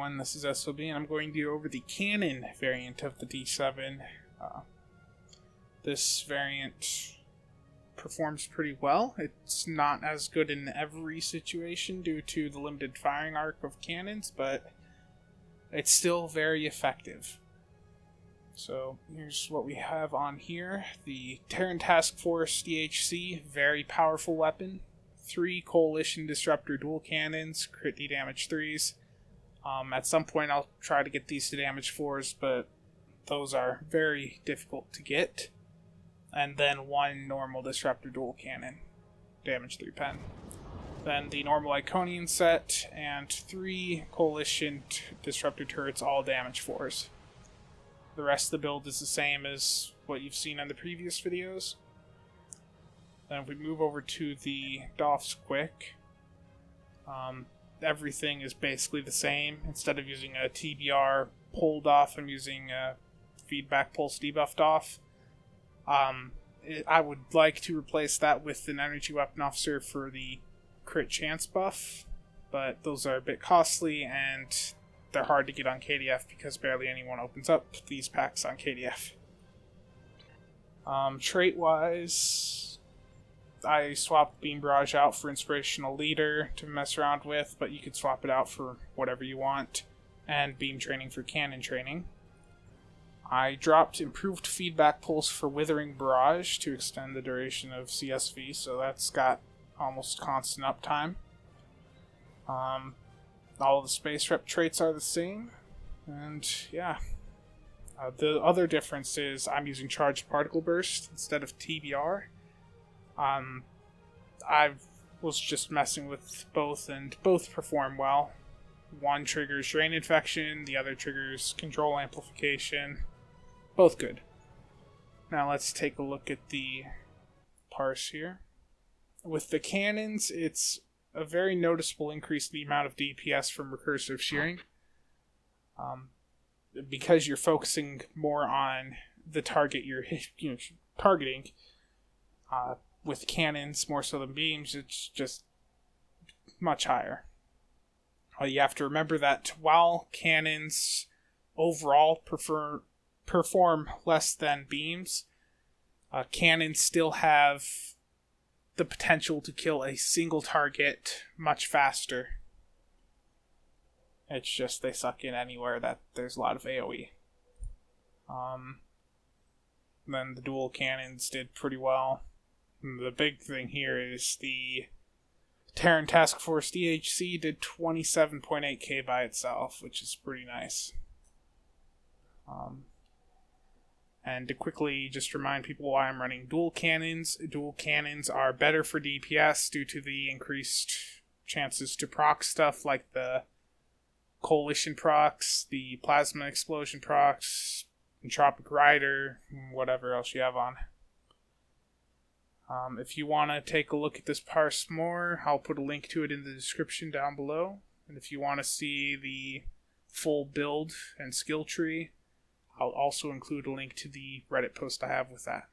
everyone, this is SOB, and I'm going to go over the Cannon variant of the D7. This variant performs pretty well. It's not as good in every situation due to the limited firing arc of cannons, but it's still very effective. So here's what we have on here. The Terran Task Force DHC, very powerful weapon. 3 Coalition Disruptor dual cannons, crit damage 3s. At some point I'll try to get these to damage 4s, but those are very difficult to get. And then 1 normal Disruptor dual cannon, damage 3 pen. Then the normal Iconian set, and 3 Coalition Disruptor turrets, all damage 4s. The rest of the build is the same as what you've seen in the previous videos. Then if we move over to the DOFs quick, everything is basically the same. Instead of using a TBR pull DOF, I'm using a feedback pulse debuff DOF. I would like to replace that with an energy weapon officer for the crit chance buff, but those are a bit costly and they're hard to get on KDF because barely anyone opens up these packs on KDF. Trait-wise, I swapped Beam Barrage out for Inspirational Leader to mess around with, but you could swap it out for whatever you want, and Beam Training for Cannon Training. I dropped Improved Feedback Pulse for Withering Barrage to extend the duration of CSV, so that's got almost constant uptime. All the Space Rep traits are the same, and yeah. The other difference is I'm using Charged Particle Burst instead of TBR. I was just messing with both, and both perform well. One triggers Drain Infection, the other triggers Control Amplification. Both good. Now let's take a look at the Parse here. With the cannons, it's a very noticeable increase in the amount of DPS from recursive shearing. Because you're focusing more on the target you're targeting. With cannons, more so than beams, it's just much higher. You have to remember that while cannons overall perform less than beams, cannons still have the potential to kill a single target much faster. It's just they suck in anywhere that there's a lot of AoE. Then the dual cannons did pretty well. The big thing here is the Terran Task Force DHC did 27.8k by itself, which is pretty nice. And to quickly just remind people why I'm running dual cannons are better for DPS due to the increased chances to proc stuff like the Coalition procs, the Plasma Explosion procs, Entropic Rider, whatever else you have on. If you want to take a look at this Parse more, I'll put a link to it in the description down below. And if you want to see the full build and skill tree, I'll also include a link to the Reddit post I have with that.